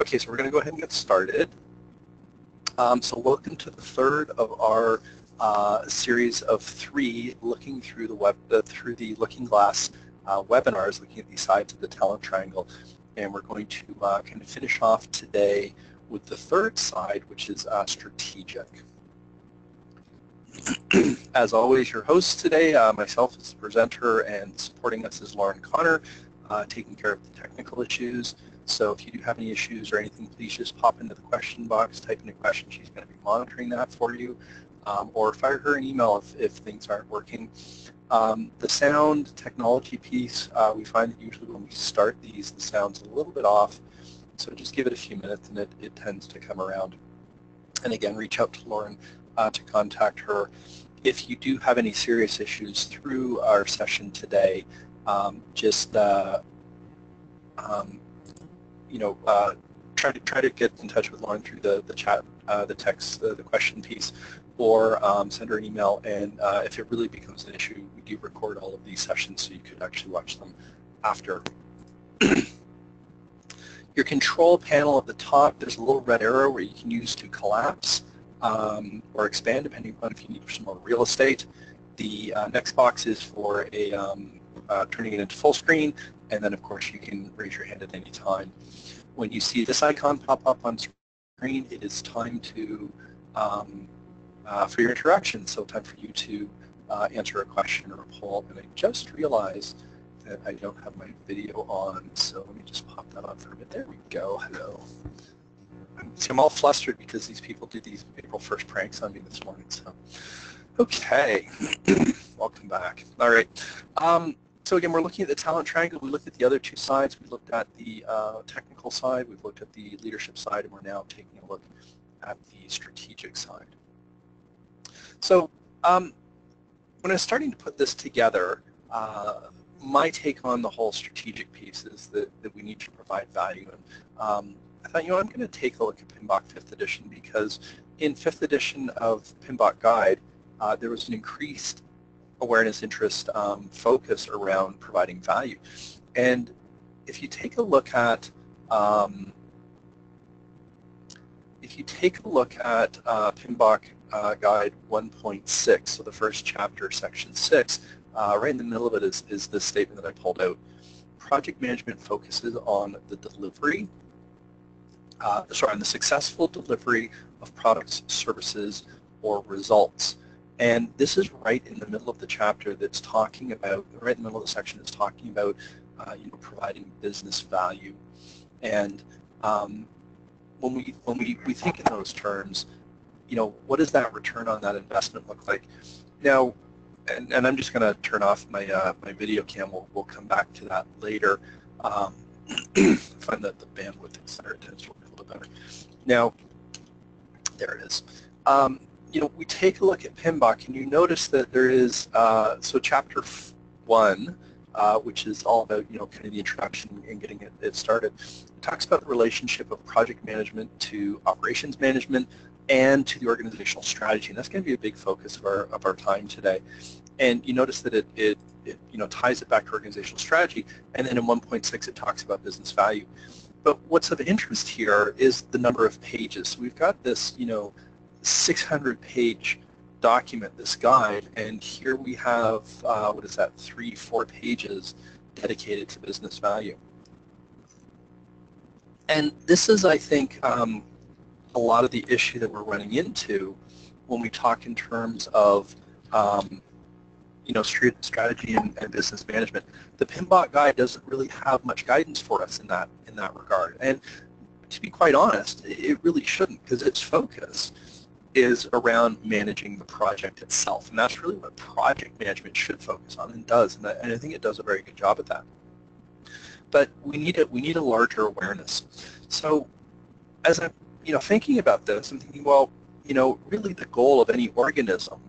Okay, so we're going to go ahead and get started. So welcome to the third of our series of 3 looking through the Looking Glass webinars, looking at the sides of the talent triangle. And we're going to kind of finish off today with the third side, which is strategic. As always, your host today, myself as the presenter, and supporting us is Lauren Connor, taking care of the technical issues. So if you do have any issues or anything, please just pop into the question box, type in a question. She's going to be monitoring that for you, or fire her an email if things aren't working. The sound technology piece, we find that usually when we start these, the sound's a little bit off. So just give it a few minutes and it tends to come around. And again, reach out to Lauren to contact her. If you do have any serious issues through our session today, just try to get in touch with Lauren through the chat, the text, the question piece, or send her an email. And if it really becomes an issue, we do record all of these sessions so you could actually watch them after. Your control panel at the top, there's a little red arrow where you can use to collapse or expand, depending on if you need some more real estate. The next box is for a turning it into full screen, and then of course you can raise your hand at any time. When you see this icon pop up on screen, it is time to for your interaction. So time for you to answer a question or a poll. And I just realized that I don't have my video on, so let me just pop that on for a bit. There we go. Hello. See, I'm all flustered because these people did these April 1st pranks on me this morning. So, okay, welcome back. All right. So again, we're looking at the talent triangle. We looked at the other 2 sides. We looked at the technical side. We've looked at the leadership side, and we're now taking a look at the strategic side. So when I was starting to put this together, my take on the whole strategic piece is that we need to provide value. And I thought, I'm going to take a look at PMBOK 5th edition, because in 5th edition of PMBOK Guide, there was an increased awareness, interest, focus around providing value. And if you take a look at PMBOK Guide 1.6, so the first chapter, section 6, right in the middle of it is this statement that I pulled out. Project management focuses on the delivery, on the successful delivery of products, services, or results. And this is right in the middle of the chapter that's talking about, right in the middle of the section that's talking about, providing business value. And when we think in those terms, what does that return on that investment look like? Now, and I'm just going to turn off my my video cam. We'll come back to that later. Find that the bandwidth, etc. tends to work a little better. Now, there it is. We take a look at PMBOK, and you notice that there is, so chapter 1, which is all about, kind of the introduction and getting it started, it talks about the relationship of project management to operations management and to the organizational strategy, and that's going to be a big focus of our time today. And you notice that it ties it back to organizational strategy, and then in 1.6 it talks about business value. But what's of interest here is the number of pages. So we've got this, 600-page document, this guide, and here we have, 3-4 pages dedicated to business value. And this is, I think, a lot of the issue that we're running into when we talk in terms of, strategy and business management. The PMBOK guide doesn't really have much guidance for us in that regard. And to be quite honest, it really shouldn't, because its focus is around managing the project itself, and that's really what project management should focus on, and does, and I think it does a very good job at that. But we need a larger awareness. So as I'm thinking about this, I'm thinking, well, really the goal of any organism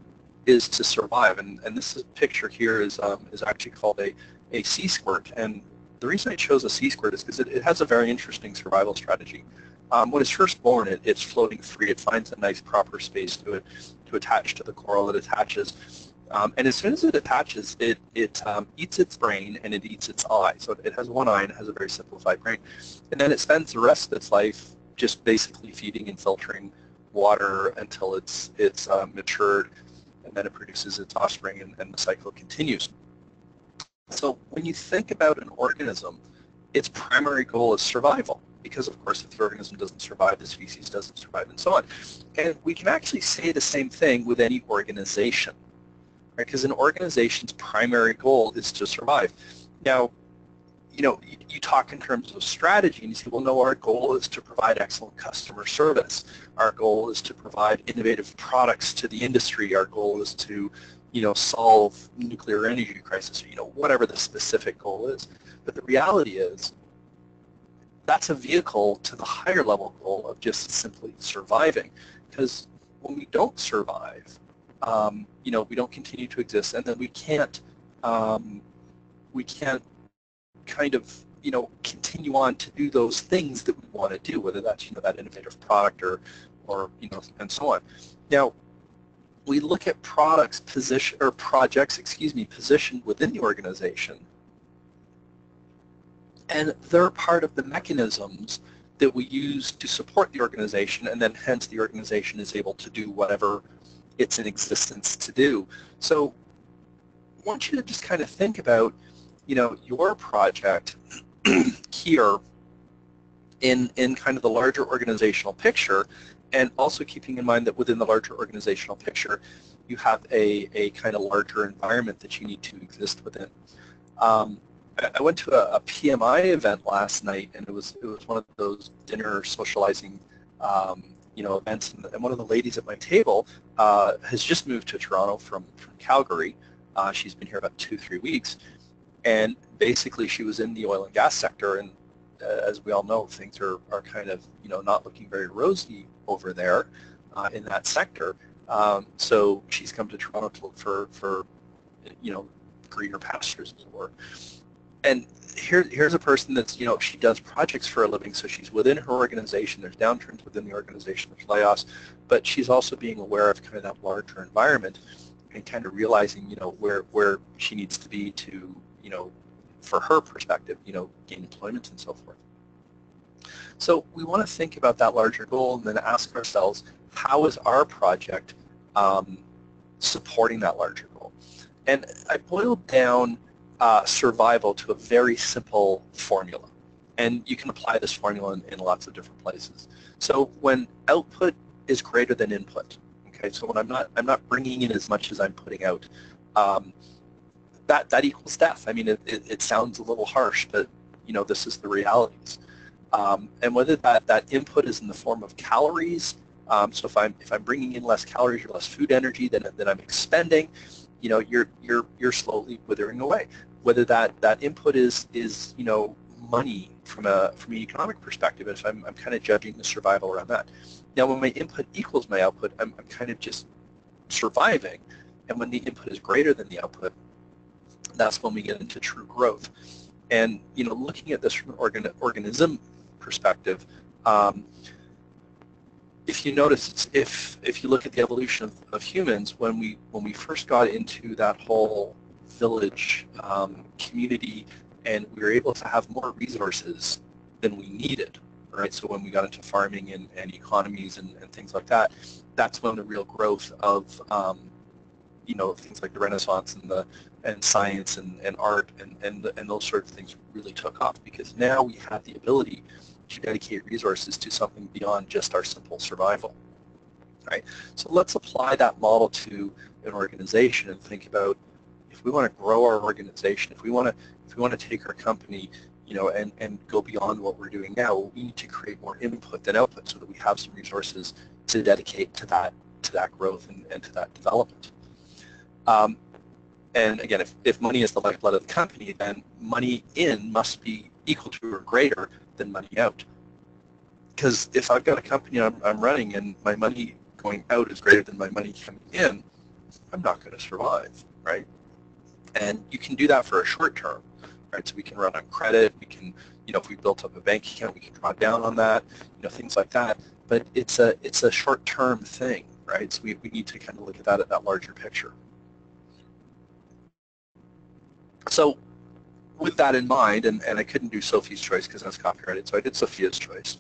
is to survive, and this picture here is actually called a sea squirt, and the reason I chose a sea squirt is because it has a very interesting survival strategy. When it's first born, it's floating free. It finds a nice proper space to attach to the coral. It attaches And as soon as it attaches, it eats its brain and it eats its eye. So it has one eye and it has a very simplified brain. And then it spends the rest of its life just basically feeding and filtering water until it's matured, and then it produces its offspring, and the cycle continues. So when you think about an organism, its primary goal is survival, because of course if the organism doesn't survive, the species doesn't survive, and so on. And we can actually say the same thing with any organization, right? Because an organization's primary goal is to survive. Now, you talk in terms of strategy and you say, well, no, our goal is to provide excellent customer service. Our goal is to provide innovative products to the industry. Our goal is to, solve nuclear energy crisis, whatever the specific goal is. But the reality is that's a vehicle to the higher level goal of just simply surviving. Because when we don't survive, we don't continue to exist, and then we can't kind of continue on to do those things that we want to do, whether that's that innovative product or and so on. Now, we look at projects positioned within the organization, and they're part of the mechanisms that we use to support the organization, and then hence the organization is able to do whatever it's in existence to do. So I want you to just kind of think about your project here in kind of the larger organizational picture, and also keeping in mind that within the larger organizational picture you have a kind of larger environment that you need to exist within. I went to a PMI event last night, and it was one of those dinner socializing events, and one of the ladies at my table has just moved to Toronto from Calgary. She's been here about 2-3 weeks. And basically she was in the oil and gas sector, and as we all know, things are kind of not looking very rosy over there in that sector. So she's come to Toronto to look for greener pastures, as it were. And here's a person that's she does projects for a living, so she's within her organization. There's downturns within the organization, there's layoffs, but she's also being aware of kind of that larger environment and kind of realizing where she needs to be to for her perspective, gain employment and so forth. So we want to think about that larger goal and then ask ourselves, how is our project supporting that larger goal? And I boiled down survival to a very simple formula. And you can apply this formula in lots of different places. So when output is greater than input, okay, so when I'm not bringing in as much as I'm putting out, that equals death. I mean, it sounds a little harsh, but this is the realities. And whether that input is in the form of calories, so if I'm bringing in less calories or less food energy than I'm expending, you're slowly withering away. Whether that input is money from an economic perspective, if I'm kind of judging the survival around that. Now, when my input equals my output, I'm kind of just surviving, and when the input is greater than the output, that's when we get into true growth. And looking at this from an organism perspective, if you notice, if you look at the evolution of humans, when we first got into that whole village community, and we were able to have more resources than we needed, right? So when we got into farming and economies and things like that, that's when the real growth of things like the Renaissance and science and art and those sort of things really took off, because now we have the ability to dedicate resources to something beyond just our simple survival, right? So let's apply that model to an organization and think about, if we want to grow our organization, if we want to take our company, and go beyond what we're doing now, we need to create more input than output so that we have some resources to dedicate to that growth and to that development. And again, if money is the lifeblood of the company, then money in must be equal to or greater than money out. Because if I've got a company I'm running and my money going out is greater than my money coming in, I'm not going to survive, right? And you can do that for a short term, right? So we can run on credit, we can, if we built up a bank account, we can draw down on that, things like that. But it's a short-term thing, right? So we need to kind of look at that larger picture. So with that in mind, and I couldn't do Sophie's choice because that's copyrighted, so I did Sophia's choice.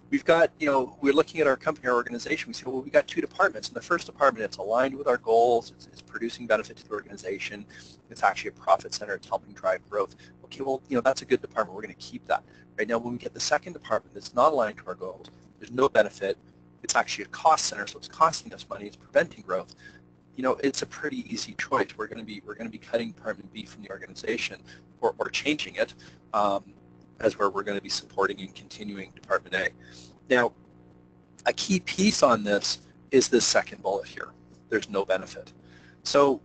We've got, we're looking at our company, our organization, we say, well, we got two departments. In the first department, it's aligned with our goals, it's producing benefit to the organization, it's actually a profit center, it's helping drive growth. Okay, well, that's a good department, we're going to keep that. Right now, when we get the second department that's not aligned to our goals, there's no benefit, it's actually a cost center, so it's costing us money, it's preventing growth. It's a pretty easy choice. We're going to be cutting Department B from the organization, or changing it, as where we're going to be supporting and continuing Department A. Now, a key piece on this is this second bullet here. There's no benefit. So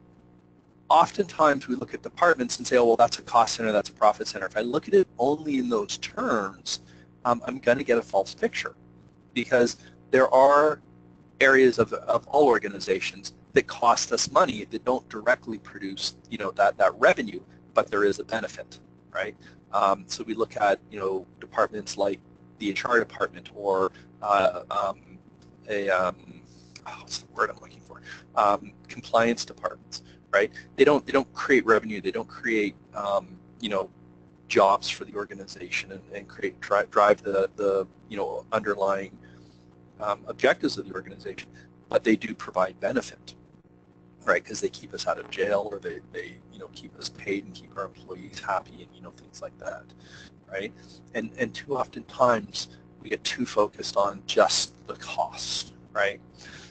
oftentimes we look at departments and say, oh, well, that's a cost center, that's a profit center. If I look at it only in those terms, I'm going to get a false picture, because there are areas of all organizations that cost us money that don't directly produce, that revenue, but there is a benefit, right? So we look at, departments like the HR department, or what's the word I'm looking for? Compliance departments, right? They don't create revenue. They don't create, jobs for the organization and drive the underlying objectives of the organization, but they do provide benefit, right? Because they keep us out of jail, or they keep us paid and keep our employees happy, and things like that, right? And too often times we get too focused on just the cost, right?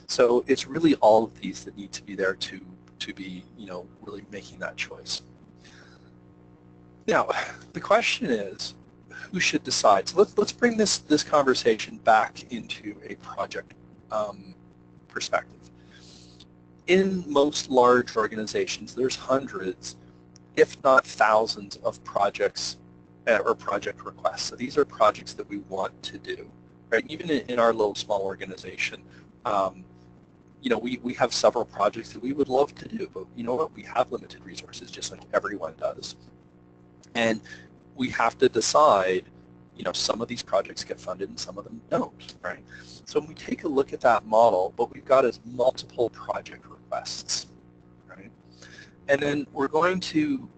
So it's really all of these that need to be there to be really making that choice. Now the question is, who should decide? So let's bring this conversation back into a project perspective. In most large organizations, there's hundreds, if not thousands, of projects or project requests. So these are projects that we want to do, right? Even in our little small organization, we have several projects that we would love to do, but you know what? We have limited resources, just like everyone does. And we have to decide, some of these projects get funded and some of them don't, right? So when we take a look at that model, what we've got is multiple project requests, right? And then we're going to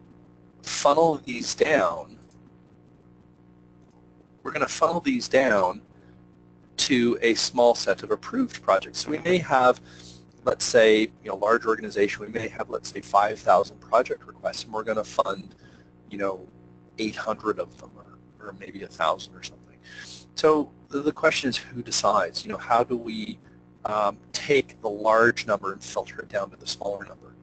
funnel these down. We're going to funnel these down to a small set of approved projects. So we may have, let's say, large organization, we may have, let's say, 5,000 project requests, and we're going to fund, 800 of them, or maybe 1,000 or something. So the question is, who decides? How do we take the large number and filter it down to the smaller number?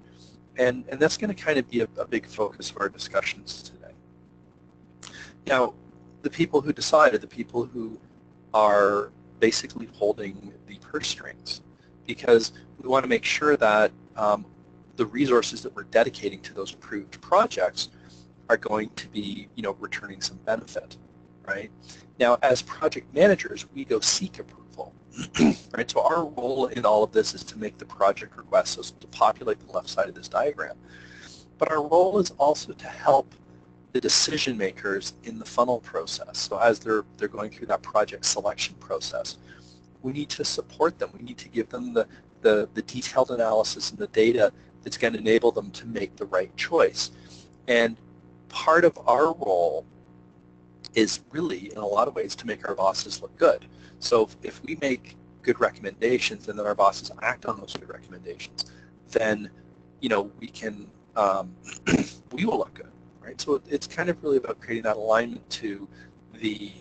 And that's going to kind of be a big focus of our discussions today. Now, the people who decide are the people who are basically holding the purse strings, because we want to make sure that the resources that we're dedicating to those approved projects are going to be, returning some benefit, right? Now, as project managers, we go seek approval, right? So our role in all of this is to make the project requests, so to populate the left side of this diagram. But our role is also to help the decision makers in the funnel process. So as they're going through that project selection process, we need to support them. We need to give them the detailed analysis and the data that's going to enable them to make the right choice. And part of our role is really, in a lot of ways, to make our bosses look good. So if we make good recommendations and then our bosses act on those good recommendations, then we can we will look good, right? So it's kind of really about creating that alignment to the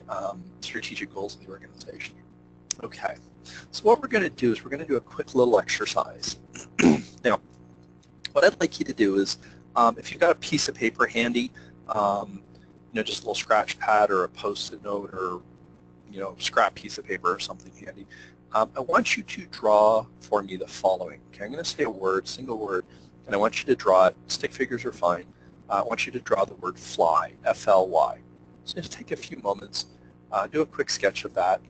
strategic goals of the organization. Okay, so what we're going to do is we're going to do a quick little exercise. Now, what I'd like you to do is, if you've got a piece of paper handy, just a little scratch pad or a Post-it note, or scrap piece of paper or something handy, I want you to draw for me the following. Okay, I'm going to say a word, single word, and I want you to draw it. Stick figures are fine. I want you to draw the word fly, F-L-Y. So just take a few moments, do a quick sketch of that.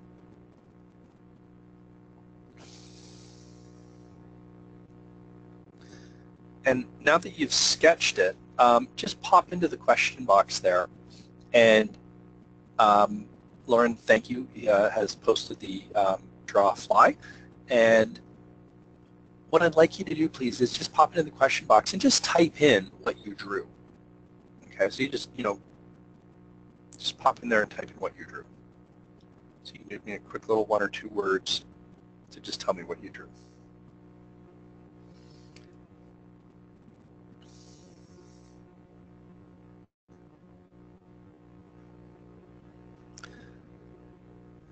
And now that you've sketched it, just pop into the question box there. And Lauren, thank you, has posted the draw fly. And what I'd like you to do, please, is just pop it in the question box and just type in what you drew. Okay, so you just, just pop in there and type in what you drew. So you can give me a quick little 1 or 2 words to just tell me what you drew.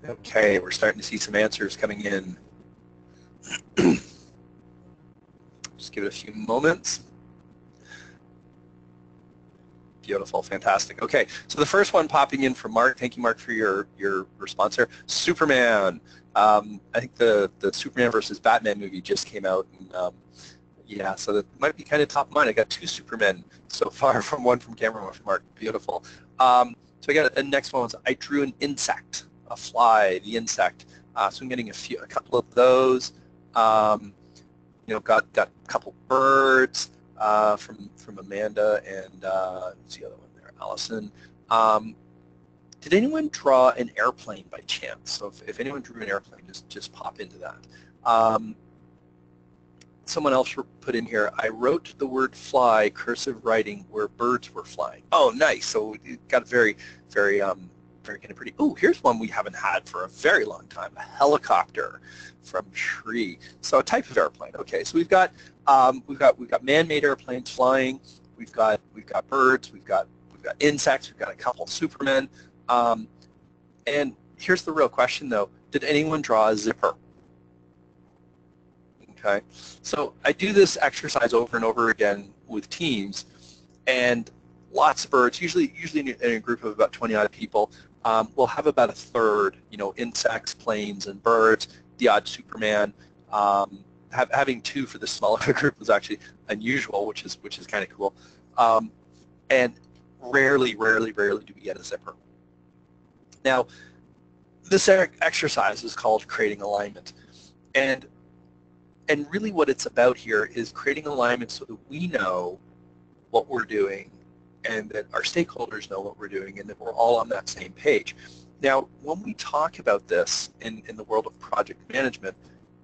Okay, we're starting to see some answers coming in. Just give it a few moments. Beautiful, fantastic. Okay, so the first one popping in from Mark. Thank you, Mark, for your response there. Superman. I think the Superman versus Batman movie just came out, and yeah, so that might be kind of top of mind. I got 2 Supermen so far, one from Cameron, one from Mark. Beautiful. So I got a next one was I drew an insect, a fly, the insect. So I'm getting a couple of those. Got a couple birds from Amanda and what's the other one there, Allison. Did anyone draw an airplane by chance? So if anyone drew an airplane, just pop into that. Someone else put in here, I wrote the word fly, cursive writing, where birds were flying. Oh, nice. So it got very, very kind of pretty. Oh, here's one we haven't had for a very long time, a helicopter from Shri. So a type of airplane. Okay, so we've got man-made airplanes flying. We've got birds. We've got insects. We've got a couple of Supermen. And here's the real question, though. Did anyone draw a zipper? Okay, so I do this exercise over and over again with teams, and lots of birds, usually in a group of about 20 odd people, we'll have about a third, insects, planes, and birds, the odd Superman. Having 2 for the smaller group was actually unusual, which is kind of cool. And rarely do we get a zipper. Now, this exercise is called creating alignment, and really what it's about here is creating alignment so that we know what we're doing and that our stakeholders know what we're doing and that we're all on that same page. Now, when we talk about this in the world of project management,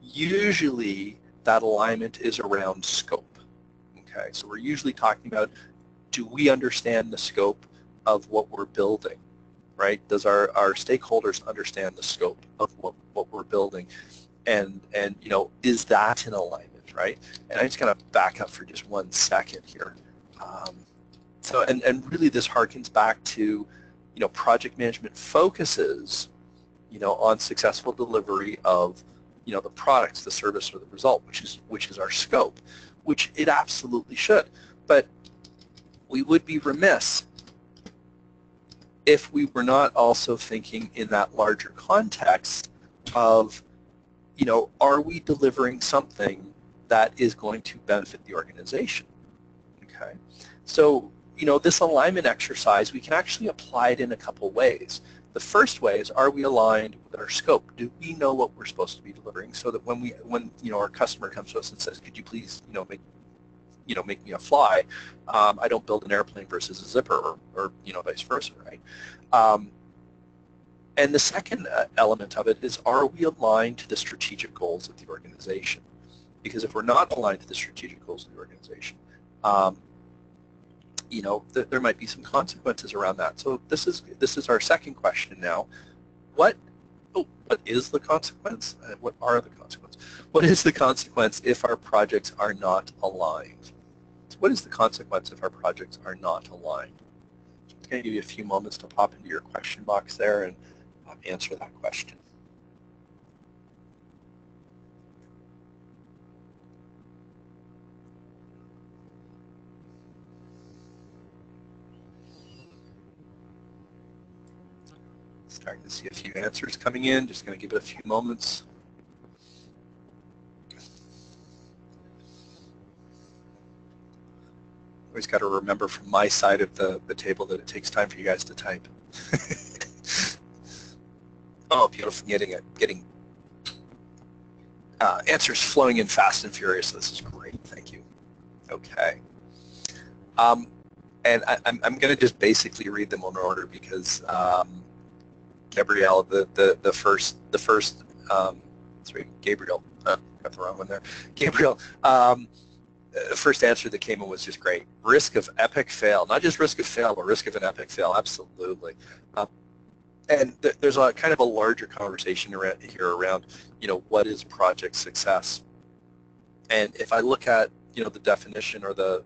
usually that alignment is around scope. Okay, so we're usually talking about, do we understand the scope of what we're building, right? Does our stakeholders understand the scope of what we're building? And is that in alignment, right? And I'm just going to back up for just 1 second here. So really this harkens back to, project management focuses, on successful delivery of, the products, the service, or the result, which is our scope, which it absolutely should. But we would be remiss if we were not also thinking in that larger context of, are we delivering something that is going to benefit the organization? Okay, so this alignment exercise, we can actually apply it in a couple ways. The first way is, are we aligned with our scope? Do we know what we're supposed to be delivering, so that when our customer comes to us and says, could you please make me a fly, I don't build an airplane versus a zipper, or vice versa, right? And the second element of it is, are we aligned to the strategic goals of the organization? Because if we're not aligned to the strategic goals of the organization, there might be some consequences around that. So this is our second question now. What is the consequence? What are the consequences? What is the consequence if our projects are not aligned? So what is the consequence if our projects are not aligned? I'm going to give you a few moments to pop into your question box there and answer that question. Starting to see a few answers coming in. Just going to give it a few moments. Always got to remember from my side of the table that it takes time for you guys to type. Oh, beautiful! Getting answers flowing in fast and furious. This is great. Thank you. Okay. And I'm going to just basically read them in order because Gabrielle, Gabriel, got the wrong one there. Gabriel, first answer that came in was just great. Risk of epic fail, not just risk of fail, but risk of an epic fail, absolutely. And there's a kind of a larger conversation around, what is project success? And if I look at, the definition or the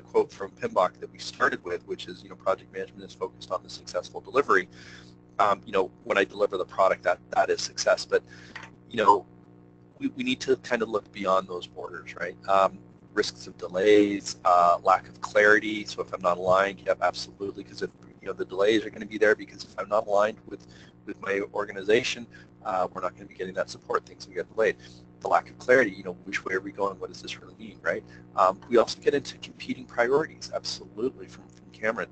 quote from Pimbach that we started with, which is, project management is focused on the successful delivery. When I deliver the product, that is success. But, we need to kind of look beyond those borders, right? Risks of delays, lack of clarity. So if I'm not aligned, yep, absolutely, because if the delays are going to be there, because if I'm not aligned with my organization, we're not going to be getting that support. Things will get delayed. The lack of clarity, which way are we going? What does this really mean, right? We also get into competing priorities, absolutely, from Cameron.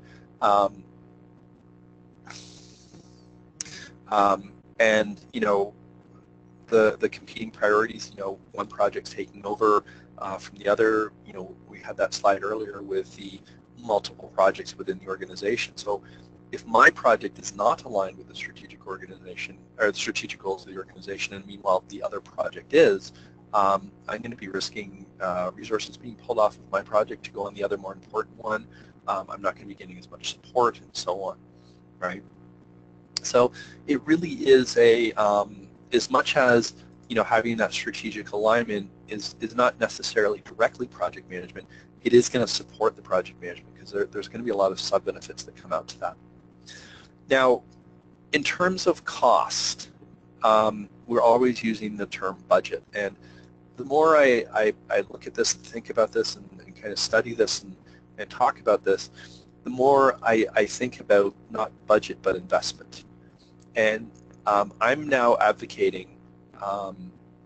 And the competing priorities, one project's taking over from the other. We had that slide earlier with the multiple projects within the organization. So if my project is not aligned with the strategic organization or the strategic goals of the organization, and meanwhile the other project is, I'm going to be risking resources being pulled off of my project to go on the other more important one. I'm not going to be getting as much support and so on, right? So it really is as much as having that strategic alignment is not necessarily directly project management. It is going to support the project management because there's going to be a lot of sub-benefits that come out to that. Now, in terms of cost, we're always using the term budget, and the more I look at this and think about this and kind of study this and talk about this, the more I think about not budget but investment. And I'm now advocating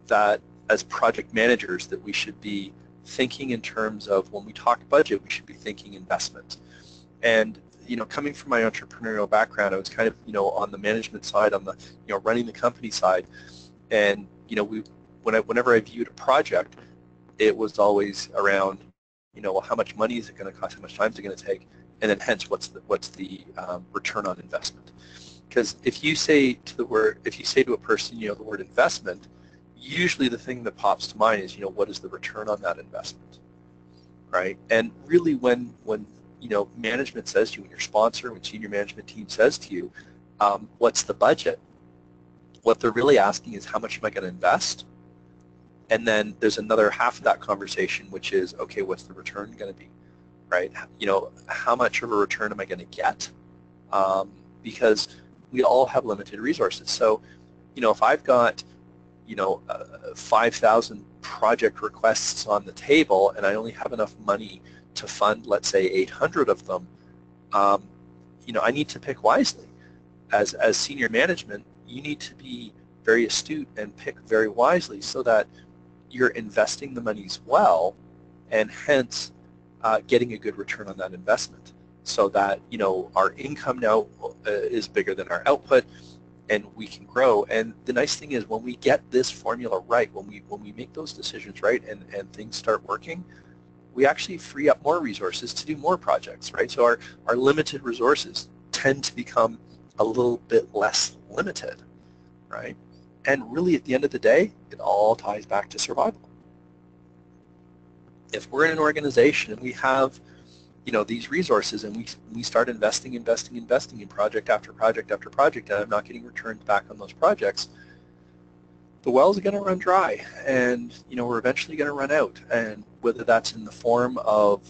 that as project managers that we should be thinking in terms of, when we talk budget, we should be thinking investment. And coming from my entrepreneurial background, I was kind of on the management side, on the running the company side, and whenever I viewed a project, it was always around well, how much money is it going to cost, how much time is it going to take, and then hence what's the return on investment. Because if you say to a person the word investment, usually the thing that pops to mind is what is the return on that investment, right? And really when management says to you, when your sponsor, when senior management team says to you, what's the budget? What they're really asking is, how much am I going to invest? And then there's another half of that conversation, which is, okay, what's the return going to be, right? How much of a return am I going to get? Because we all have limited resources. So, if I've got 5,000 project requests on the table and I only have enough money to fund, let's say, 800 of them, I need to pick wisely. As senior management, you need to be very astute and pick very wisely so that you're investing the monies well and hence getting a good return on that investment, so that our income now is bigger than our output and we can grow. And the nice thing is, when we get this formula right, when we make those decisions right and things start working, we actually free up more resources to do more projects, right? So our limited resources tend to become a little bit less limited, right? And really, at the end of the day, it all ties back to survival. If we're in an organization and we have these resources and we start investing in project after project after project, and I'm not getting returns back on those projects, the well's going to run dry, and we're eventually going to run out. And whether that's in the form of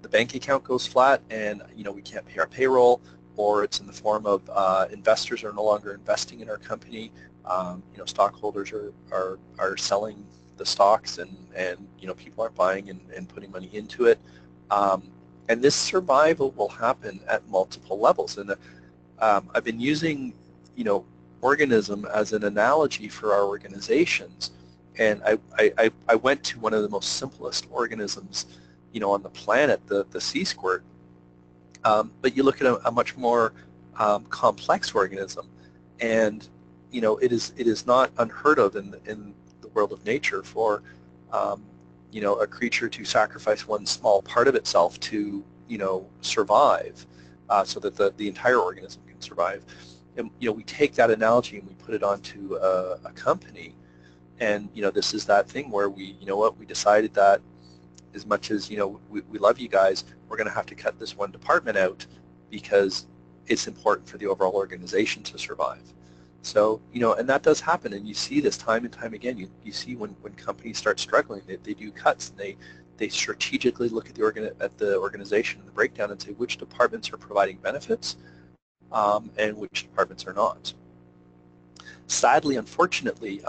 the bank account goes flat and we can't pay our payroll, or it's in the form of investors are no longer investing in our company, stockholders are selling the stocks, and people aren't buying and putting money into it. And this survival will happen at multiple levels. And I've been using, organism as an analogy for our organizations. And I went to one of the most simplest organisms, on the planet, the sea squirt. But you look at a much more complex organism, and it is not unheard of in the world of nature for a creature to sacrifice one small part of itself to survive, so that the entire organism can survive. And we take that analogy and we put it onto a company. And this is that thing where we decided that as much as we love you guys, we're going to have to cut this one department out because it's important for the overall organization to survive. So and that does happen, and you see this time and time again. You see when companies start struggling, they do cuts, and they strategically look at the organization and the breakdown and say which departments are providing benefits and which departments are not. Sadly, unfortunately,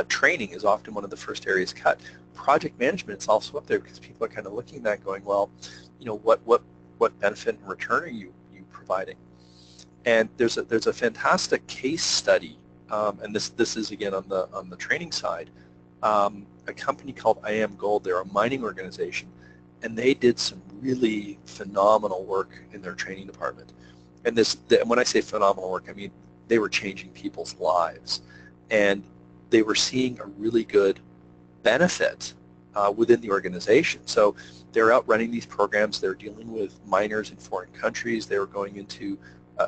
training is often one of the first areas cut. Project management is also up there because people are kind of looking at that going, well, what benefit and return are you providing? And there's a fantastic case study, and this is again on the training side. A company called I Am Gold, they're a mining organization, and they did some really phenomenal work in their training department. And when I say phenomenal work, I mean they were changing people's lives, and they were seeing a really good benefit within the organization. So they're out running these programs. They're dealing with miners in foreign countries. They were going into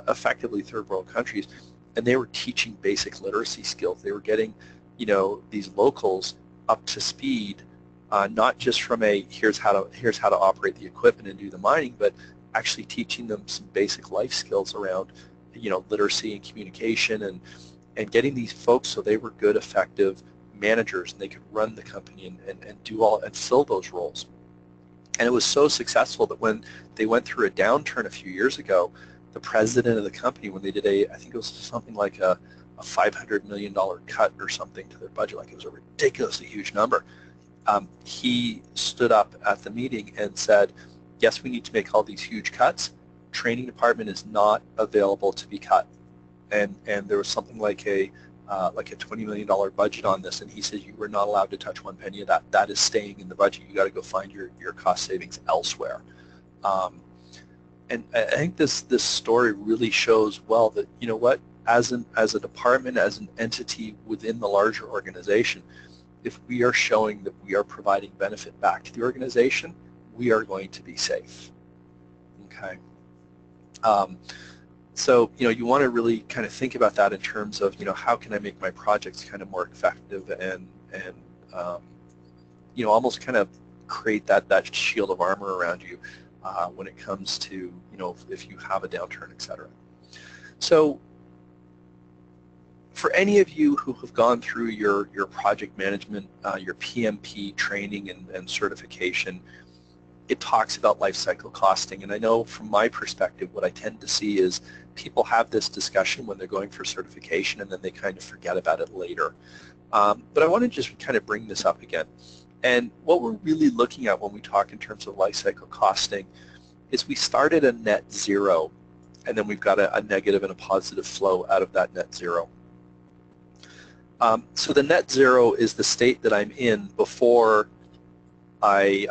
effectively third world countries, and they were teaching basic literacy skills. They were getting these locals up to speed, not just from here's how to operate the equipment and do the mining, but actually teaching them some basic life skills around literacy and communication, and getting these folks so they were good, effective managers, and they could run the company and do all and fill those roles. And it was so successful that when they went through a downturn a few years ago, the president of the company, when they did I think it was something like a $500 million cut or something to their budget, like it was a ridiculously huge number, he stood up at the meeting and said, yes, we need to make all these huge cuts. Training department is not available to be cut. And there was something like a $20 million budget on this, and he said you were not allowed to touch one penny of that. That is staying in the budget. You got to go find your cost savings elsewhere. And I think this story really shows well that as a department, as an entity within the larger organization, if we are showing that we are providing benefit back to the organization, we are going to be safe. Okay. So you want to really kind of think about that in terms of how can I make my projects kind of more effective and almost kind of create that shield of armor around you when it comes to if you have a downturn, etc. So for any of you who have gone through your project management, your PMP training and certification, it talks about life cycle costing. And I know from my perspective, what I tend to see is people have this discussion when they're going for certification, and then they kind of forget about it later. But I want to just kind of bring this up again. And what we're really looking at when we talk in terms of life cycle costing is we started a net zero, and then we've got a negative and a positive flow out of that net zero. So the net zero is the state that I'm in before I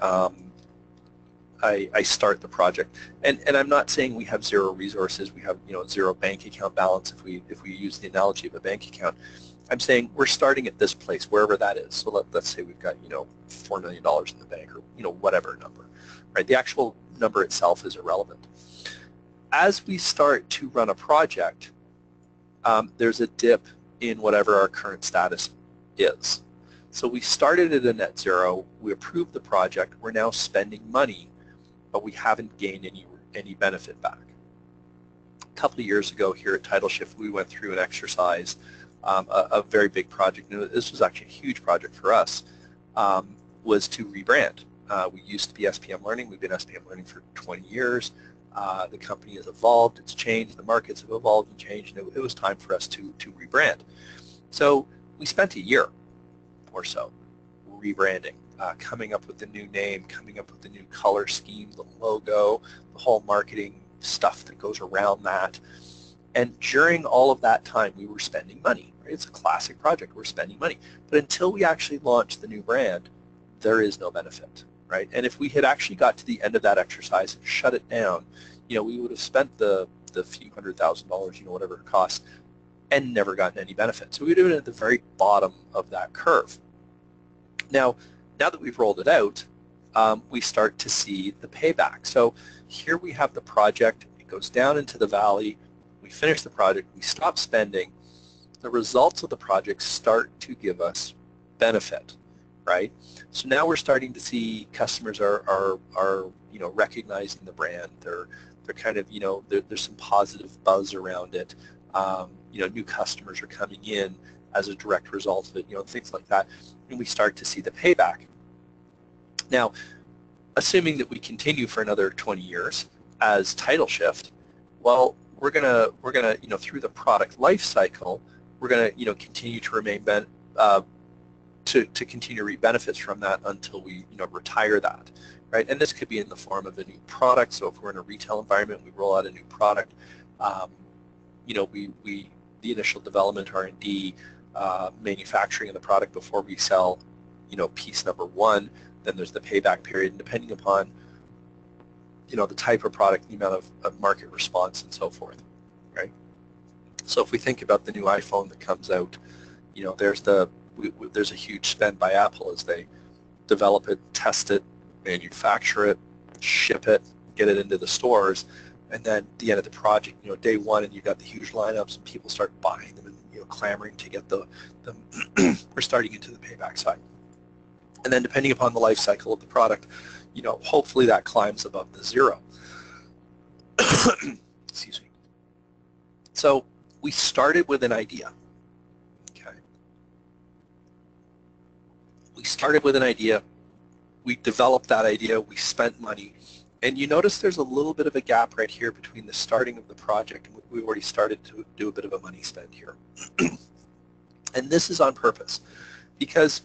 start the project, and I'm not saying we have zero resources. We have zero bank account balance if we use the analogy of a bank account. I'm saying we're starting at this place, wherever that is. So let's say we've got $4 million in the bank, or whatever number, right? The actual number itself is irrelevant. As we start to run a project, there's a dip in whatever our current status is. So we started at a net zero. We approved the project. We're now spending money, but we haven't gained any benefit back. A couple of years ago here at Title Shift, we went through an exercise, a very big project. And this was actually a huge project for us, was to rebrand. We used to be SPM Learning. We've been SPM Learning for 20 years. The company has evolved, it's changed, the markets have evolved and changed, and it was time for us to rebrand. So we spent a year or so rebranding, coming up with the new name, coming up with the new color scheme, the logo, the whole marketing stuff that goes around that. And during all of that time, we were spending money. Right? It's a classic project. We're spending money. But until we actually launch the new brand, there is no benefit. Right? And if we had actually got to the end of that exercise and shut it down, we would have spent the few $100,000, whatever it costs, and never gotten any benefit. So we would have been at the very bottom of that curve. Now that we've rolled it out, we start to see the payback. So here we have the project. It goes down into the valley. We finish the project. We stop spending. the results of the project start to give us benefit, right? So now we're starting to see customers are recognizing the brand. They're kind of, there's some positive buzz around it. New customers are coming in as a direct result of it, things like that, and we start to see the payback. Now, assuming that we continue for another 20 years as title shift, well, we're gonna through the product life cycle, we're gonna continue to remain to continue to reap benefits from that until we retire that, right? And this could be in the form of a new product. So if we're in a retail environment, we roll out a new product. The initial development, R&D, manufacturing of the product before we sell, piece number one. Then there's the payback period, and depending upon the type of product, the amount of market response, and so forth, right? So if we think about the new iPhone that comes out, there's a huge spend by Apple as they develop it, test it, manufacture it, ship it, get it into the stores, and then at the end of the project, day one, and you've got the huge lineups, and people start buying them and clamoring to get them. We're starting into the payback side, and then depending upon the life cycle of the product, hopefully that climbs above the zero. Excuse me. So we started with an idea. Okay. We started with an idea. We developed that idea. We spent money. And you notice there's a little bit of a gap right here between the starting of the project and we already started to do a bit of a money spend here. And this is on purpose because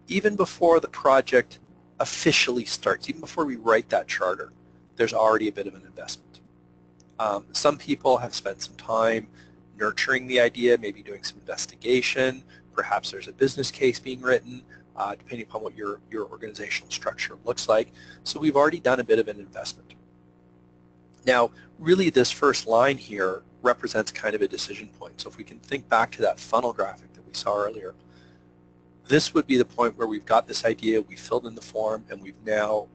even before the project officially starts, even before we write that charter, there's already a bit of an investment. Some people have spent some time nurturing the idea, maybe doing some investigation. Perhaps there's a business case being written, depending upon what your organizational structure looks like. So we've already done a bit of an investment. Now, really this first line here represents kind of a decision point. So if we can think back to that funnel graphic that we saw earlier, this would be the point where we've got this idea, we filled in the form, and we've now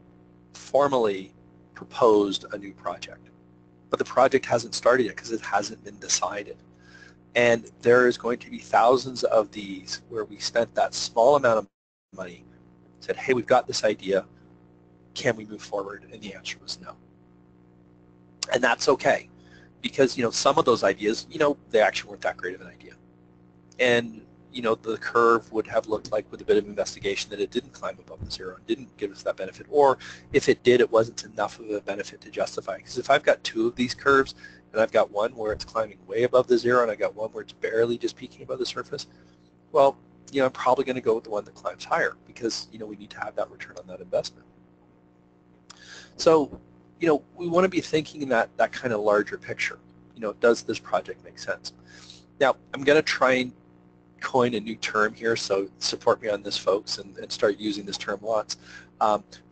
formally proposed a new project. But the project hasn't started yet because it hasn't been decided. And there is going to be thousands of these where we spent that small amount of money, said, hey, we've got this idea, can we move forward? And the answer was no. And that's okay, because some of those ideas, they actually weren't that great of an idea. And the curve would have looked like, with a bit of investigation, that it didn't climb above the zero and didn't give us that benefit. Or if it did, it wasn't enough of a benefit to justify. Because if I've got two of these curves, and I've got one where it's climbing way above the zero, and I got one where it's barely just peaking above the surface, well, I'm probably going to go with the one that climbs higher because, we need to have that return on that investment. So, we want to be thinking in that kind of larger picture. Does this project make sense? Now, I'm going to try and coin a new term here, so support me on this, folks, and start using this term lots.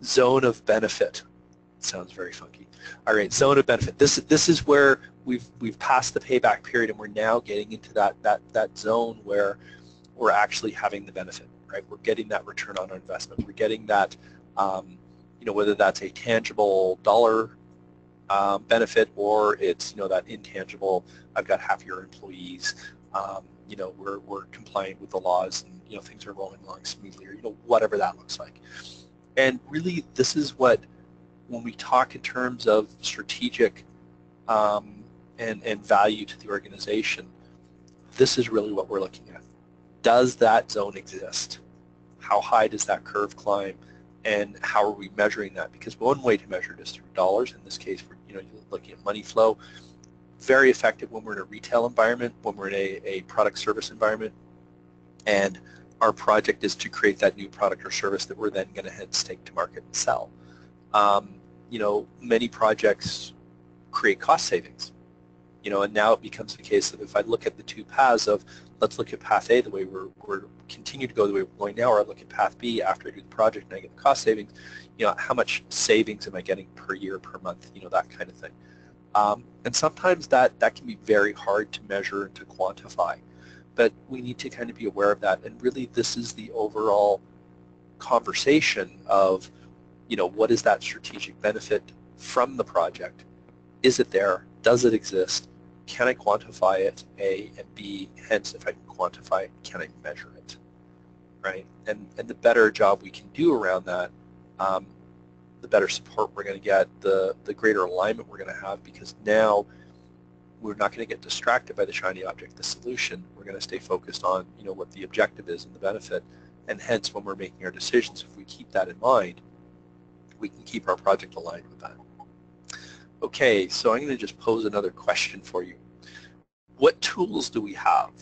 Zone of benefit. Sounds very funky. All right, zone of benefit. This is where we've passed the payback period, and we're now getting into that zone where we're actually having the benefit, right? We're getting that return on our investment. We're getting that, whether that's a tangible dollar benefit or it's that intangible. I've got half your employees. We're compliant with the laws, and things are rolling along smoothly, or whatever that looks like. And really, this is what, when we talk in terms of strategic and value to the organization, this is really what we're looking at. Does that zone exist? How high does that curve climb? And how are we measuring that? Because one way to measure it is through dollars. In this case, you're looking at money flow. Very effective when we're in a retail environment, when we're in a product service environment, and our project is to create that new product or service that we're then going to head stake to market and sell. Many projects create cost savings, and now it becomes the case of, if I look at the two paths of, let's look at path A the way we're continue to go the way we're going now, or I look at path B after I do the project and I get the cost savings, how much savings am I getting per year, per month, that kind of thing. And sometimes that can be very hard to measure and to quantify, but we need to kind of be aware of that. And really, this is the overall conversation of, what is that strategic benefit from the project? Is it there? Does it exist? can I quantify it, A, and B, hence, if I can quantify it, can I measure it, right? And the better job we can do around that, the better support we're going to get, the greater alignment we're going to have, because now we're not going to get distracted by the shiny object, the solution. We're going to stay focused on, what the objective is and the benefit, and hence when we're making our decisions, if we keep that in mind, we can keep our project aligned with that. Okay, so I'm going to just pose another question for you. What tools do we have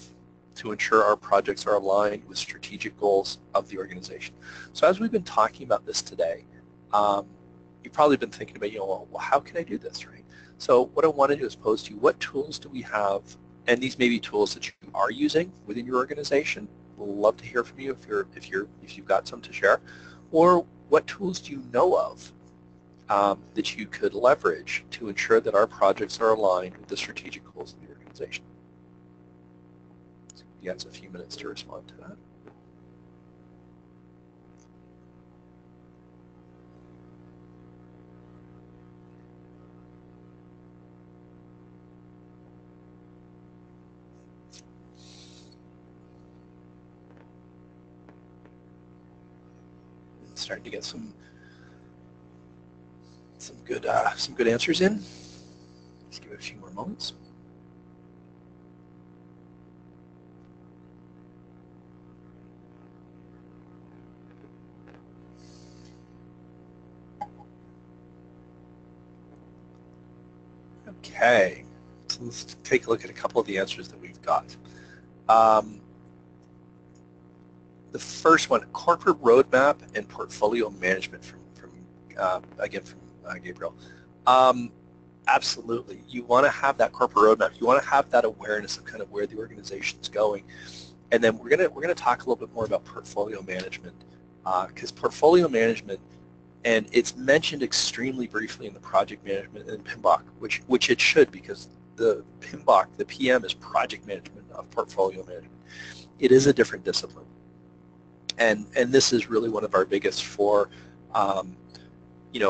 to ensure our projects are aligned with strategic goals of the organization? So as we've been talking about this today, you've probably been thinking about, well, how can I do this, right? So what I want to do is pose to you, what tools do we have, and these may be tools that you are using within your organization. We'll love to hear from you if you've got some to share, or what tools do you know of that you could leverage to ensure that our projects are aligned with the strategic goals of the organization? So you have a few minutes to respond to that. Starting to get some good answers in. Let's give it a few more moments. Okay, so let's take a look at a couple of the answers that we've got. The first one, corporate roadmap and portfolio management from Gabriel. Absolutely, you want to have that corporate roadmap. You want to have that awareness of kind of where the organization's going, and then we're gonna talk a little bit more about portfolio management, because portfolio management, and it's mentioned extremely briefly in the project management and PMBOK, which it should, because the PMBOK, the PM, is project management of portfolio management. It is a different discipline, and this is really one of our biggest for.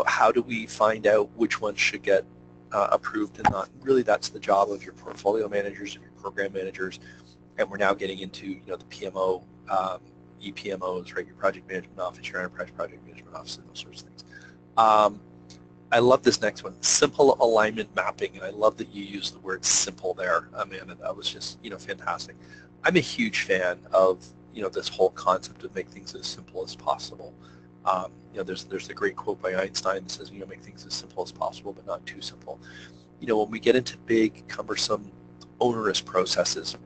How do we find out which ones should get approved and not? Really, that's the job of your portfolio managers and your program managers, and we're now getting into the PMO, EPMOs, right? Your project management office, your enterprise project management office, and those sorts of things. I love this next one, simple alignment mapping, and I love that you use the word simple there, Amanda. That was just fantastic. I'm a huge fan of this whole concept of make things as simple as possible. There's the great quote by Einstein that says, make things as simple as possible, but not too simple. When we get into big, cumbersome, onerous processes,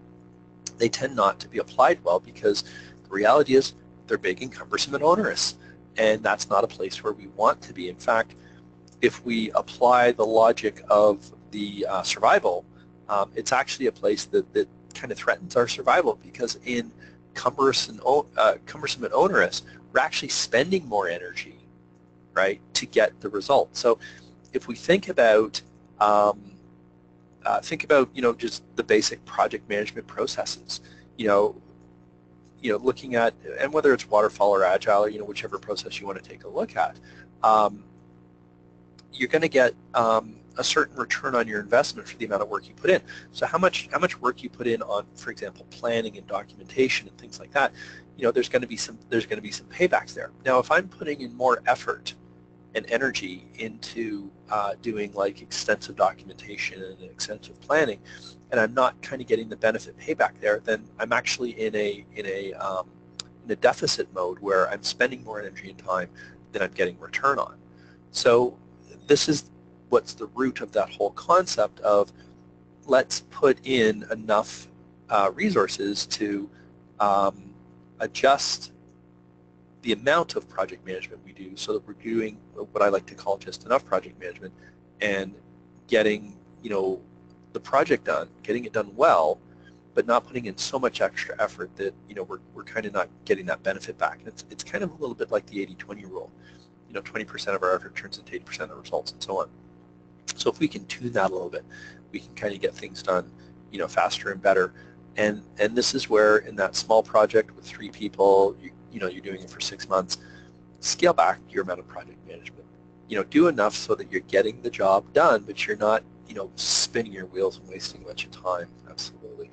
they tend not to be applied well, because the reality is they're big and cumbersome and onerous, and that's not a place where we want to be. In fact, if we apply the logic of the survival, it's actually a place that kind of threatens our survival, because in cumbersome and onerous, we're actually spending more energy, right, to get the result. So if we think about just the basic project management processes, looking at, and whether it's waterfall or agile, or whichever process you want to take a look at, you're going to get a certain return on your investment for the amount of work you put in. So how much work you put in on, for example, planning and documentation and things like that, there's going to be some paybacks there. Now, if I'm putting in more effort and energy into doing like extensive documentation and extensive planning, and I'm not kind of getting the benefit payback there, then I'm actually in a deficit mode where I'm spending more energy and time than I'm getting return on. So this is what's the root of that whole concept of let's put in enough resources to adjust the amount of project management we do, so that we're doing what I like to call just enough project management and getting the project done, getting it done well, but not putting in so much extra effort that we're kind of not getting that benefit back. And it's kind of a little bit like the 80-20 rule. 20% of our effort turns into 80% of the results, and so on. So if we can tune that a little bit, we can kind of get things done faster and better. And this is where, in that small project with 3 people, you're doing it for 6 months, scale back your amount of project management. Do enough so that you're getting the job done, but you're not spinning your wheels and wasting a bunch of time. Absolutely.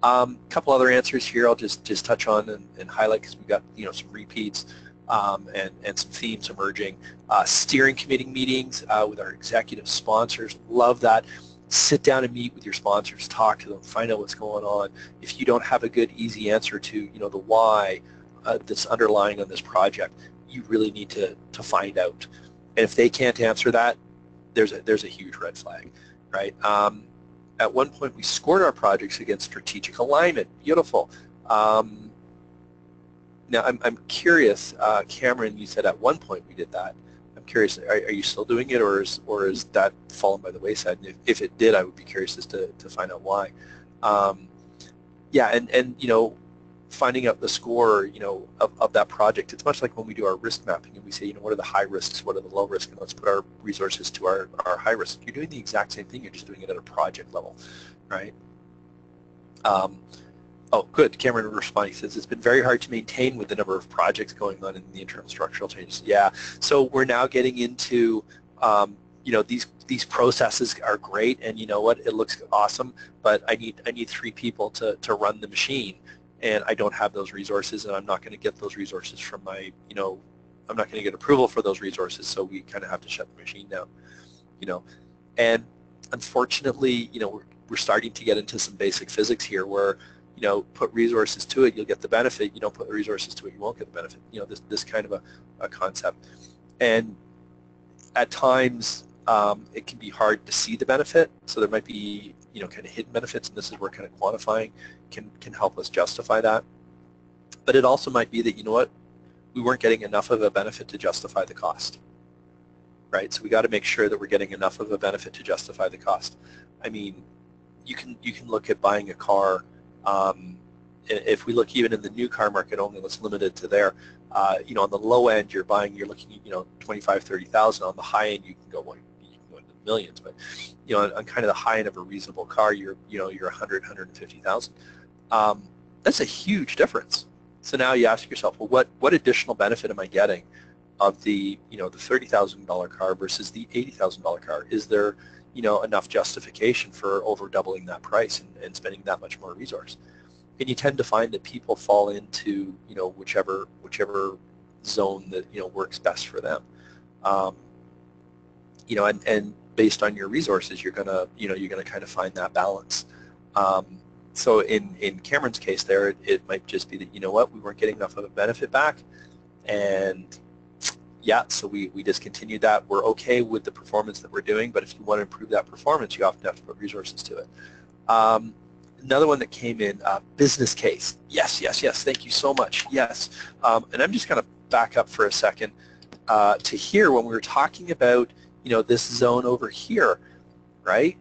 Couple other answers here I'll just touch on and highlight because we've got some repeats and some themes emerging. Steering committee meetings with our executive sponsors, love that. Sit down and meet with your sponsors, talk to them, find out what's going on. If you don't have a good, easy answer to the why that's underlying on this project, you really need to find out. And if they can't answer that, there's a huge red flag, right? At one point, we scored our projects against strategic alignment. Beautiful. Now, I'm curious, Cameron, you said at one point we did that. I'm curious, are you still doing it, or is that fallen by the wayside? And if it did, I would be curious as to find out why. Yeah, and finding out the score, of that project. It's much like when we do our risk mapping and we say, what are the high risks, what are the low risks, and let's put our resources to our high risk. You're doing the exact same thing, you're just doing it at a project level, right? Oh, good. Cameron responding says, it's been very hard to maintain with the number of projects going on in the internal structural changes. Yeah, so we're now getting into, these processes are great, and you know what, it looks awesome, but I need 3 people to run the machine, and I don't have those resources, and I'm not going to get those resources from my, I'm not going to get approval for those resources, so we kind of have to shut the machine down, And unfortunately, we're starting to get into some basic physics here where, put resources to it, you'll get the benefit. You don't put the resources to it, you won't get the benefit. This kind of a concept. And at times, it can be hard to see the benefit. So there might be, kind of hidden benefits, and this is where kind of quantifying can help us justify that. But it also might be that, we weren't getting enough of a benefit to justify the cost, right? So we got to make sure that we're getting enough of a benefit to justify the cost. I mean, you can look at buying a car. If we look even in the new car market only, let's limit it to there. On the low end, you're looking at 25, 30,000. On the high end, you can go into the millions. But on kind of the high end of a reasonable car, you're 100, 150,000. That's a huge difference. So now you ask yourself, well, what additional benefit am I getting of the the $30,000 car versus the $80,000 car? Is there enough justification for over doubling that price and spending that much more resource? And you tend to find that people fall into whichever zone that works best for them. And based on your resources, you're gonna kind of find that balance. So in Cameron's case there, it might just be that we weren't getting enough of a benefit back, and yeah, so we discontinued that. We're okay with the performance that we're doing, but if you want to improve that performance, you often have to put resources to it. Another one that came in, business case. Yes, thank you so much. Yes, and I'm just going to back up for a second to here when we were talking about, this zone over here, right?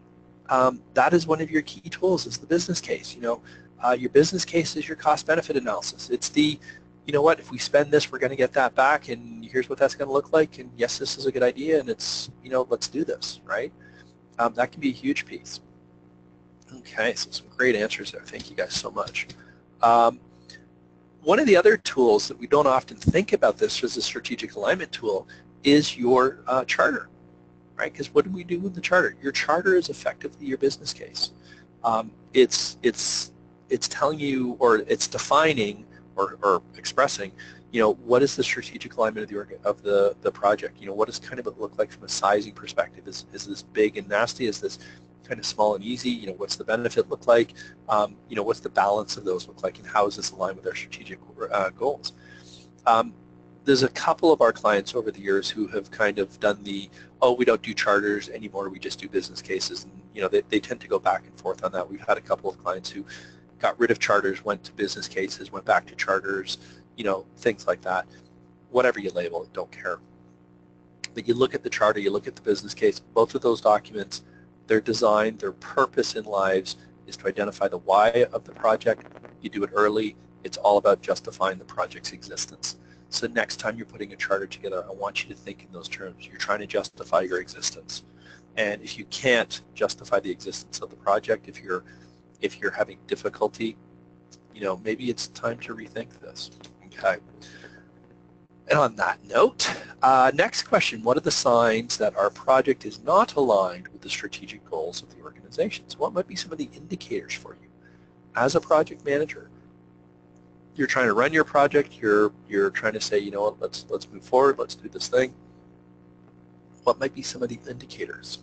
That is one of your key tools, is the business case. Your business case is your cost-benefit analysis. It's the, if we spend this, we're going to get that back, and here's what that's going to look like, and yes, this is a good idea, and it's, let's do this, right? That can be a huge piece. Okay, so some great answers there. Thank you guys so much. One of the other tools that we don't often think about this as a strategic alignment tool is your charter, right? Because what do we do with the charter? Your charter is effectively your business case. It's telling you, or it's defining or expressing, what is the strategic alignment of the project? What does kind of it look like from a sizing perspective? Is this big and nasty? Is this kind of small and easy? What's the benefit look like? What's the balance of those look like, and how is this aligned with our strategic goals? There's a couple of our clients over the years who have kind of done the, oh, we don't do charters anymore, we just do business cases, and they tend to go back and forth on that. We've had a couple of clients who got rid of charters, went to business cases, went back to charters, things like that. Whatever you label it, don't care. But you look at the charter, you look at the business case, both of those documents, their design, their purpose in lives is to identify the why of the project. You do it early. It's all about justifying the project's existence. So next time you're putting a charter together, I want you to think in those terms. You're trying to justify your existence. And if you can't justify the existence of the project, if you're having difficulty, maybe it's time to rethink this. Okay. And on that note, next question, what are the signs that our project is not aligned with the strategic goals of the organization? So what might be some of the indicators for you? As a project manager, you're trying to run your project, you're trying to say, you know what, let's move forward, let's do this thing. What might be some of the indicators?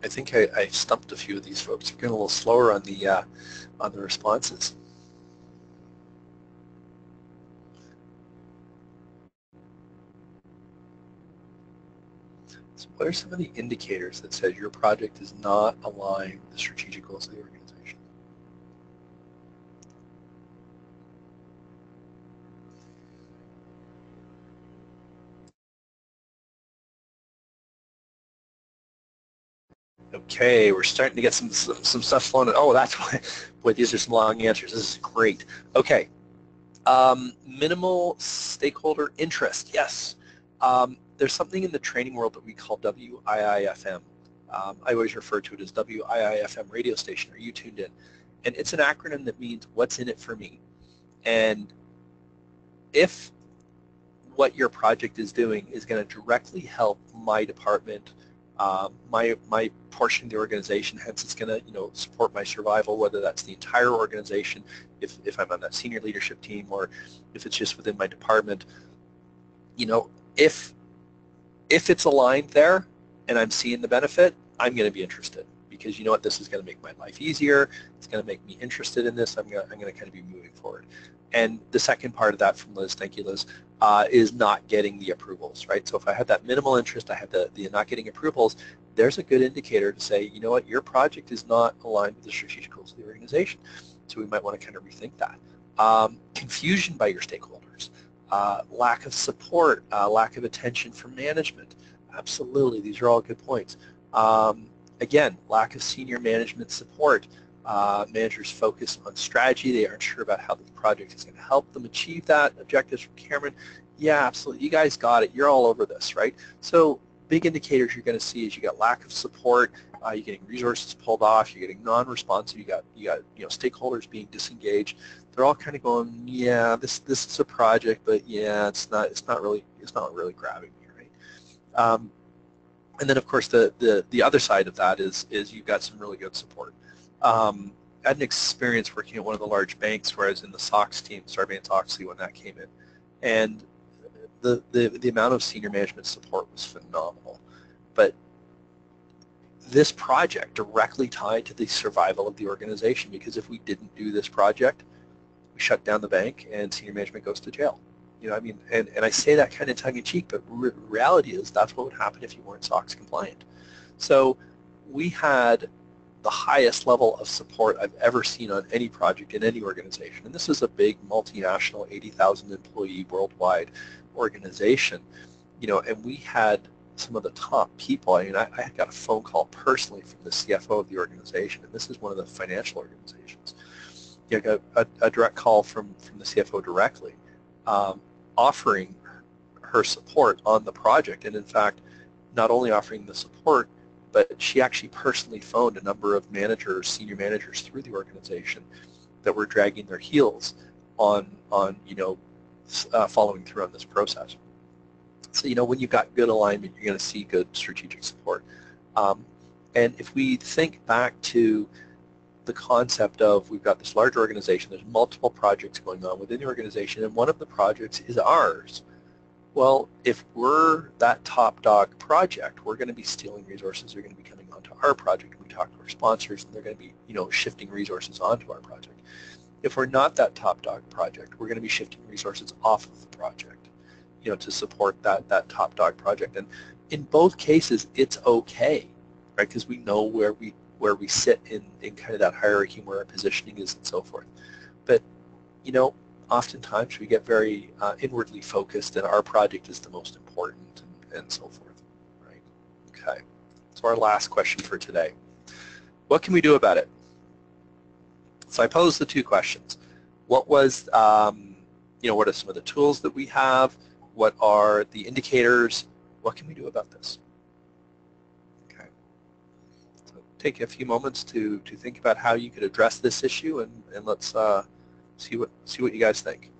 I think I stumped a few of these folks. You're getting a little slower on the responses. So what are some of the indicators that says your project is not aligned with the strategic goals of the organization? Okay, we're starting to get some stuff flowing. Oh, that's why. Boy, these are some long answers. This is great. Okay, minimal stakeholder interest. Yes, there's something in the training world that we call WIIFM. I always refer to it as WIIFM radio station. Are you tuned in? And it's an acronym that means what's in it for me. And if what your project is doing is going to directly help my department, my portion of the organization, hence it's going to support my survival, whether that's the entire organization, if I'm on that senior leadership team, or if it's just within my department, if it's aligned there and I'm seeing the benefit, I'm going to be interested, because you know what, this is going to make my life easier, it's going to make me interested in this, I'm going to kind of be moving forward. And the second part of that from Liz, thank you Liz, is not getting the approvals, right? So if I have that minimal interest, I have the not getting approvals, there's a good indicator to say, you know what, your project is not aligned with the strategic goals of the organization. So we might want to kind of rethink that. Confusion by your stakeholders, lack of support, lack of attention from management. Absolutely, these are all good points. Again, lack of senior management support. Managers focus on strategy. They aren't sure about how the project is going to help them achieve that. Objectives from Cameron. Yeah, absolutely. You guys got it. You're all over this, right? So big indicators you're going to see is you got lack of support. You're getting resources pulled off. You're getting non-responsive. You got stakeholders being disengaged. They're all kind of going, yeah, this is a project, but yeah, it's not really grabbing me, right? And then of course the other side of that is you've got some really good support. I had an experience working at one of the large banks where I was in the SOX team, Sarbanes-Oxley, when that came in, and the amount of senior management support was phenomenal. But this project directly tied to the survival of the organization, because if we didn't do this project, we shut down the bank and senior management goes to jail. You know what I mean? And I say that kind of tongue-in-cheek, but reality is that's what would happen if you weren't SOX compliant. So we had the highest level of support I've ever seen on any project in any organization. And this is a big multinational 80,000 employee worldwide organization, and we had some of the top people. I mean, I got a phone call personally from the CFO of the organization, and this is one of the financial organizations. I got a direct call from the CFO directly, offering her support on the project, and in fact, not only offering the support, but she actually personally phoned a number of managers, senior managers through the organization that were dragging their heels on following through on this process. So when you've got good alignment, you're going to see good strategic support. And if we think back to the concept of we've got this large organization, there's multiple projects going on within the organization, and one of the projects is ours. Well, if we're that top dog project, we're going to be stealing resources. They're going to be coming onto our project, and we talk to our sponsors, and they're going to be, shifting resources onto our project. If we're not that top dog project, we're going to be shifting resources off of the project, to support that top dog project. And in both cases, it's okay, right? Because we know where we sit in kind of that hierarchy, where our positioning is, and so forth. But oftentimes we get very inwardly focused, and our project is the most important, and so forth, right? Okay, so our last question for today. What can we do about it? So I posed the two questions. What was, what are some of the tools that we have? What are the indicators? What can we do about this? Okay. So take a few moments to think about how you could address this issue, and let's see what you guys think.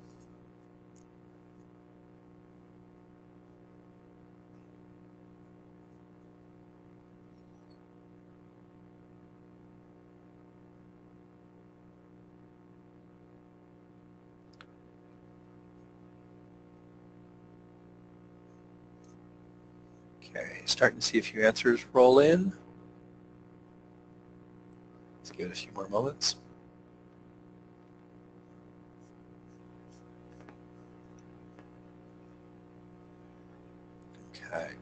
Okay, starting to see a few answers roll in. Let's give it a few more moments. Okay.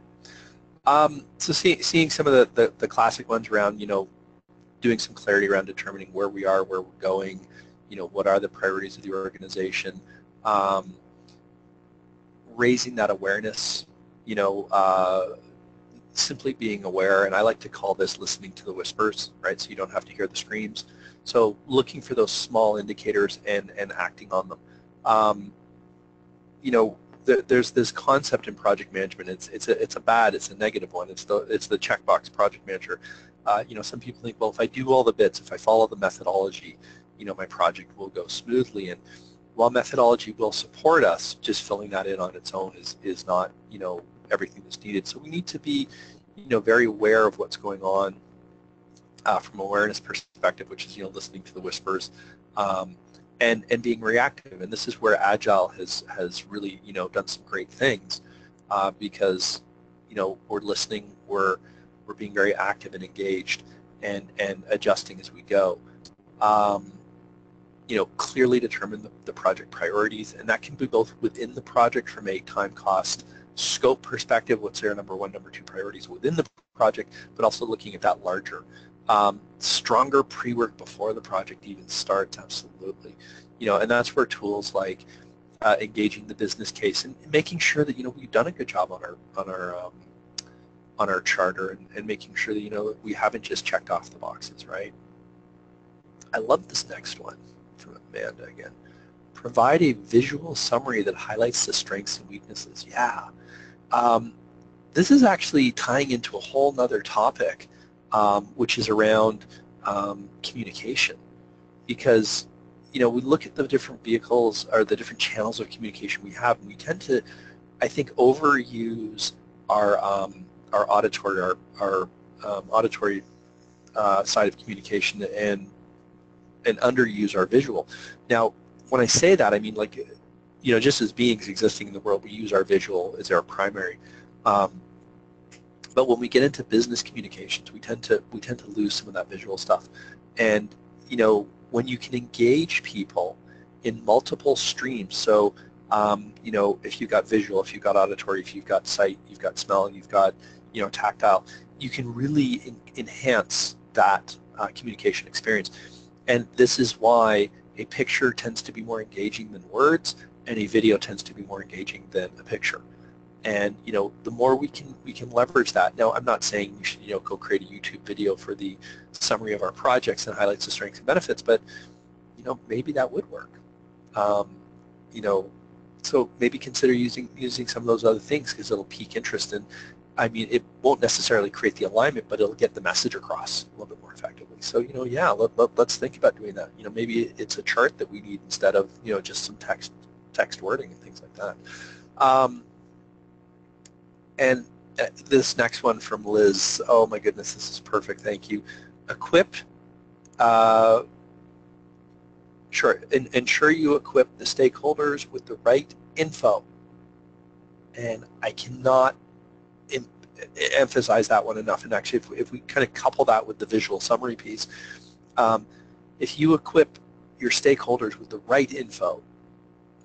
So seeing some of the classic ones around, doing some clarity around determining where we are, where we're going, what are the priorities of the organization, raising that awareness, simply being aware, and I like to call this listening to the whispers, right? So you don't have to hear the screams. So looking for those small indicators and acting on them. There's this concept in project management. It's a negative one. It's the checkbox project manager. Some people think, well, if I do all the bits, if I follow the methodology, my project will go smoothly. And while methodology will support us, just filling that in on its own is not, everything that's needed. So we need to be, very aware of what's going on from an awareness perspective, which is, listening to the whispers. And being reactive, and this is where Agile has really done some great things because we're listening, we're being very active and engaged, and adjusting as we go. Clearly determine the project priorities, and that can be both within the project from a time cost scope perspective, what's their number one, number two priorities within the project, but also looking at that larger. Stronger pre-work before the project even starts, absolutely. And that's where tools like engaging the business case and making sure that we've done a good job on our charter and making sure that we haven't just checked off the boxes, right? I love this next one from Amanda again. Provide a visual summary that highlights the strengths and weaknesses. Yeah. This is actually tying into a whole nother topic, which is around communication, because we look at the different vehicles or the different channels of communication we have, and we tend to, I think, overuse our auditory side of communication and underuse our visual. Now, when I say that, I mean, like, just as beings existing in the world, we use our visual as our primary. But when we get into business communications, we tend to lose some of that visual stuff. And when you can engage people in multiple streams, so if you've got visual, if you've got auditory, if you've got sight, you've got smell, you've got tactile, you can really enhance that communication experience. And this is why a picture tends to be more engaging than words, and a video tends to be more engaging than a picture. And the more we can leverage that. Now, I'm not saying we should go create a YouTube video for the summary of our projects and highlights the strengths and benefits, but maybe that would work. So maybe consider using some of those other things, because it'll pique interest. And I mean, it won't necessarily create the alignment, but it'll get the message across a little bit more effectively. So yeah, let's think about doing that. Maybe it's a chart that we need instead of just some text wording and things like that. And this next one from Liz, oh my goodness, this is perfect, thank you. Equip, sure, ensure you equip the stakeholders with the right info. And I cannot emphasize that one enough. And actually, if we kind of couple that with the visual summary piece, if you equip your stakeholders with the right info,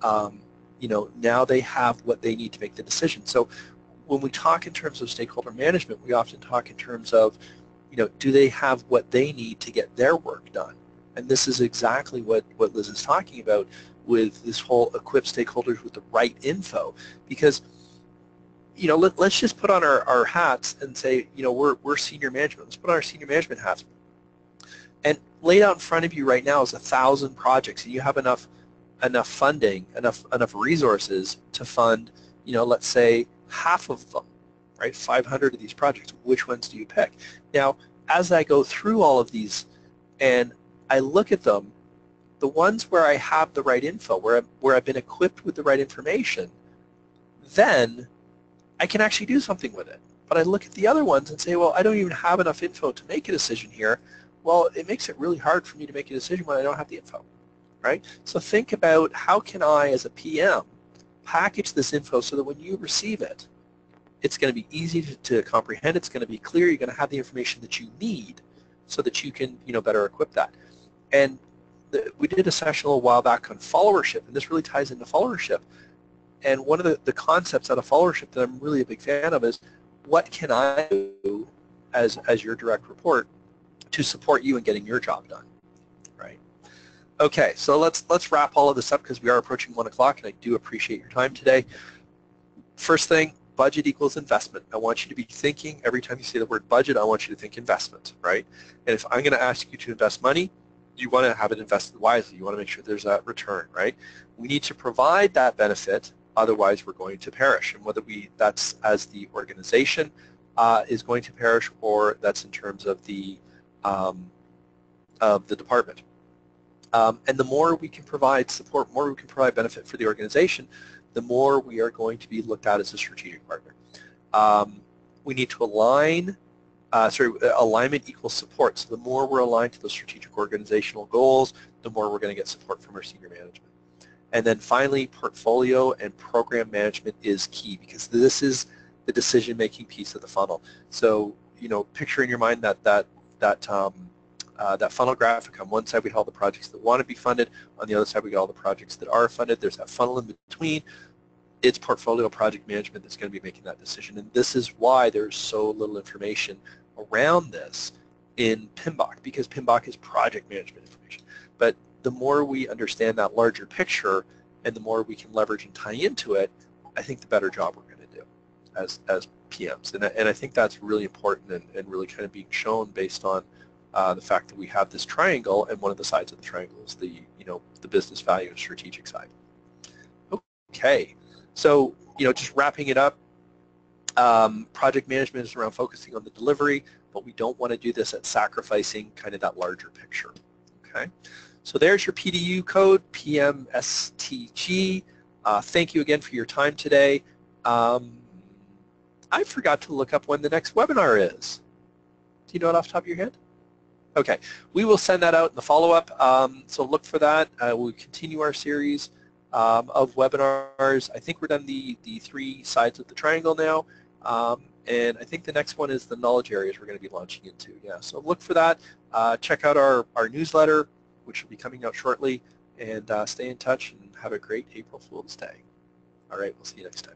now they have what they need to make the decision. So when we talk in terms of stakeholder management, we often talk in terms of, do they have what they need to get their work done? And this is exactly what Liz is talking about with this whole equip stakeholders with the right info. Because, let's just put on our hats and say, we're senior management. Let's put on our senior management hats. And laid out in front of you right now is 1,000 projects, and you have enough funding, enough resources to fund, let's say, half of them, right? 500 of these projects. Which ones do you pick? Now, as I go through all of these and I look at them, the ones where I have the right info, where I've been equipped with the right information, then I can actually do something with it. But I look at the other ones and say, well, I don't even have enough info to make a decision here. Well, it makes it really hard for me to make a decision when I don't have the info, right? So think about how can I, as a PM, package this info so that when you receive it, it's going to be easy to comprehend, it's going to be clear, you're going to have the information that you need so that you can, better equip that. And we did a session a little while back on followership, and this really ties into followership. And one of the concepts out of followership that I'm really a big fan of is, what can I do as your direct report to support you in getting your job done, right? Okay, so let's wrap all of this up because we are approaching 1 o'clock, and I do appreciate your time today. First thing, budget equals investment. I want you to be thinking, every time you say the word budget, I want you to think investment, right? And if I'm going to ask you to invest money, you want to have it invested wisely. You want to make sure there's a return, right? We need to provide that benefit, otherwise we're going to perish. And whether that's as the organization is going to perish, or that's in terms of the department. And the more we can provide support, the more we can provide benefit for the organization, the more we are going to be looked at as a strategic partner. We need to align. Alignment equals support. So the more we're aligned to those strategic organizational goals, the more we're going to get support from our senior management. And then finally, portfolio and program management is key, because this is the decision-making piece of the funnel. So, picture in your mind that funnel graphic. On one side, we have all the projects that want to be funded. On the other side, we got all the projects that are funded. There's that funnel in between. It's portfolio project management that's going to be making that decision. And this is why there's so little information around this in PMBOK, because PMBOK is project management information. But the more we understand that larger picture and the more we can leverage and tie into it, I think the better job we're going to do as PMs. And I think that's really important and really kind of being shown based on the fact that we have this triangle, and one of the sides of the triangle is the business value and strategic side. Okay, so just wrapping it up, project management is around focusing on the delivery, but we don't want to do this at sacrificing kind of that larger picture. Okay, so there's your PDU code, PMSTG. Thank you again for your time today. I forgot to look up when the next webinar is. Do you know it off the top of your head? Okay, we will send that out in the follow-up, so look for that. We'll continue our series of webinars. I think we're done the 3 sides of the triangle now, and I think the next one is the knowledge areas we're going to be launching into. Yeah, so look for that. Check out our newsletter, which will be coming out shortly, and stay in touch and have a great April Fool's Day. All right, we'll see you next time.